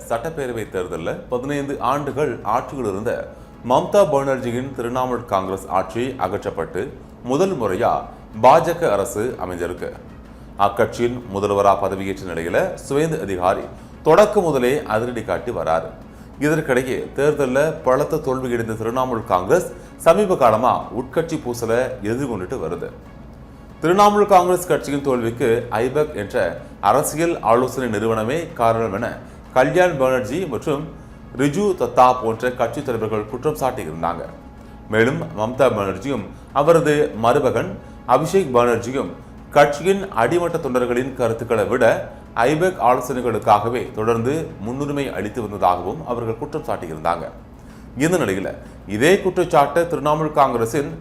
சட்டப்பேரவை தேர்தலில் 15 ஆண்டுகள் ஆட்சியில் இருந்த மம்தா பானர்ஜியின் திரிணாமுல் காங்கிரஸ் ஆட்சி அகற்றப்பட்டு முதல் முறையா பாஜக அரசு அமைஞ்சிருக்கு. அக்கட்சியின் முதல்வரா பதவியேற்ற நிலையில சுவேந்து அதிகாரி தொடக்க முதலே அதிரடி காட்டி வராரு. இதற்கிடையே தேர்தலில் பலத்த தோல்வியடைந்த திரிணாமுல் காங்கிரஸ் சமீப காலமா உட்கட்சி பூசலை எதிர்கொண்டுட்டு வருது. திரிணாமுல் காங்கிரஸ் கட்சியின் தோல்விக்கு ஐபக் என்ற அரசியல் ஆலோசனை நிறுவனமே காரணம் என கல்யாண் பானர்ஜி மற்றும் ரிஜு தத்தா போன்ற கட்சி தலைவர்கள் குற்றம் சாட்டியிருந்தாங்க. மேலும் மம்தா பானர்ஜியும் அவரது மருமகன் அபிஷேக் பானர்ஜியும் கட்சியின் அடிமட்ட தொண்டர்களின் கருத்துக்களை விட ஐபக் ஆலோசனைகளுக்காகவே தொடர்ந்து முன்னுரிமை அளித்து வந்ததாகவும் அவர்கள் குற்றம் சாட்டியிருந்தாங்க. இந்த நிலையில் இதே குற்றச்சாட்டு திரிணாமுல் காங்கிரசின்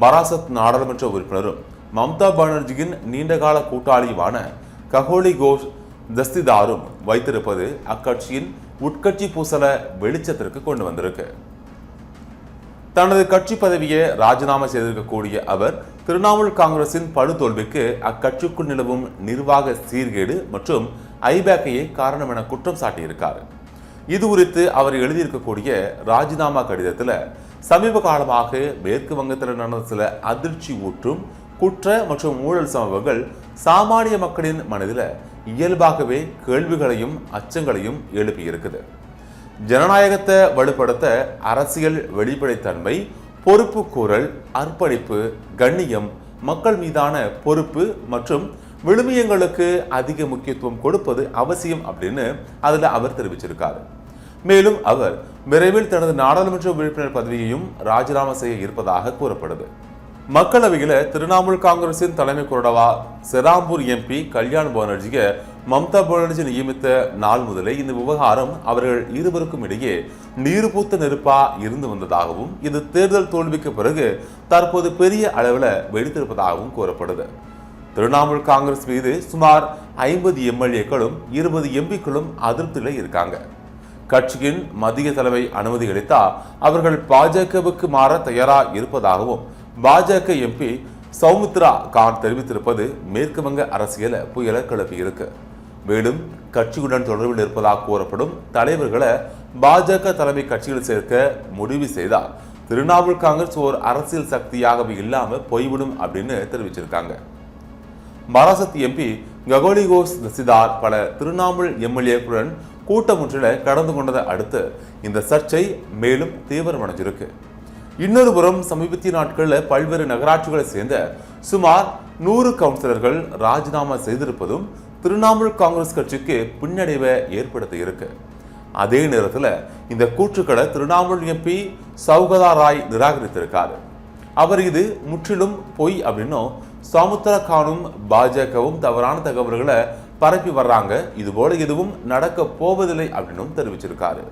பராசத் நாடாளுமன்ற உறுப்பினரும் மம்தா பானர்ஜியின் நீண்டகால கூட்டாளியுமான ககோலி கோஷ் தஸ்திதாரும் வைத்திருப்பது அக்கட்சியின் உட்கட்சி பூசலை வெளிச்சத்திற்கு கொண்டு வந்திருக்கு. தனது கட்சி பதவியை ராஜினாமா செய்திருக்கக்கூடிய அவர் திரிணாமுல் காங்கிரசின் படுதோல்விக்கு அக்கட்சிக்குள் நிலவும் நிர்வாக சீர்கேடு மற்றும் ஐபேக்கையே காரணம் என குற்றம் சாட்டியிருக்கார். இது குறித்து அவர் எழுதியிருக்கக்கூடிய ராஜினாமா கடிதத்தில் சமீப காலமாக மேற்கு வங்கத்தில் நடந்த சில அதிர்ச்சி ஊற்றும் குற்ற மற்றும் ஊழல் சம்பவங்கள் சாமானிய மக்களின் மனதில் இயல்பாகவே கேள்விகளையும் அச்சங்களையும் எழுப்பியிருக்குது. ஜனநாயகத்தை வலுப்படுத்த அரசியல் வெளிப்படைத்தன்மை, பொறுப்பு கூறல், அர்ப்பணிப்பு, கண்ணியம், மக்கள் மீதான பொறுப்பு மற்றும் விழுமியங்களுக்கு அதிக முக்கியத்துவம் கொடுப்பது அவசியம் அப்படின்னு அதுல அவர் தெரிவிச்சிருக்காரு. மேலும் அவர் விரைவில் தனது நாடாளுமன்ற உறுப்பினர் பதவியையும் ராஜினாமா செய்ய இருப்பதாக கூறப்படுது. மக்களவையில் திரிணாமுல் காங்கிரசின் தலைமை கொறடா செராம்பூர் எம்பி கல்யாண் பானர்ஜியை மம்தா பானர்ஜி நியமித்த நாள் முதலே இந்த விவகாரம் அவர்கள் இருவருக்கும் இடையே நீர்பூத்த நெருப்பா இருந்து வந்ததாகவும் இது தேர்தல் தோல்விக்கு பிறகு தற்போது பெரிய அளவில் வெடித்திருப்பதாகவும் கூறப்படுது. திரிணாமுல் காங்கிரஸ் மீது சுமார் 50 எம்எல்ஏக்களும் 20 எம்பிக்களும் அதிருப்தியில் இருக்காங்க. கட்சியின் மத்திய தலைமை அனுமதி அளித்தா அவர்கள் பாஜகவுக்கு மாற தயாரா இருப்பதாகவும் பாஜக எம்பி சௌமித்ரா கான் தெரிவித்திருப்பது மேற்கு வங்க அரசியல புயலை கிளப்பி இருக்கு. மேலும் கட்சியுடன் தொடர்பில் இருப்பதாக கூறப்படும் தலைவர்களை பாஜக தலைமை கட்சியில் சேர்க்க முடிவு செய்தால் திரிணாமுல் காங்கிரஸ் ஒரு அரசியல் சக்தியாகவே இல்லாம போய்விடும் அப்படின்னு தெரிவிச்சிருக்காங்க. பராசத் எம்பி ககோலி கோஷ் தஸ்திதார் பல திரிணாமுல் எம்எல்ஏக்களுடன் கூட்டம் ஒன்றில் கடந்து கொண்டதை அடுத்து இந்த சர்ச்சை மேலும் தீவிரமடைஞ்சிருக்கு. இன்னொரு புறம் சமீபத்திய நாட்களில் பல்வேறு நகராட்சிகளை சேர்ந்த சுமார் 100 கவுன்சிலர்கள் ராஜினாமா செய்திருப்பதும் திரிணாமுல் காங்கிரஸ் கட்சிக்கு பின்னடைவை ஏற்படுத்த இருக்கு. அதே நேரத்தில் இந்த கூற்றுக்களை திரிணாமுல் எம்பி சௌகதா ராய் நிராகரித்திருக்காரு. அவர் இது முற்றிலும் பொய் அப்படின்னும் சௌமித்ரா கானும் பாஜகவும் தவறான தகவல்களை பரப்பி வர்றாங்க, இது போல எதுவும் நடக்க போவதில்லை அப்படின்னும் தெரிவிச்சிருக்காரு.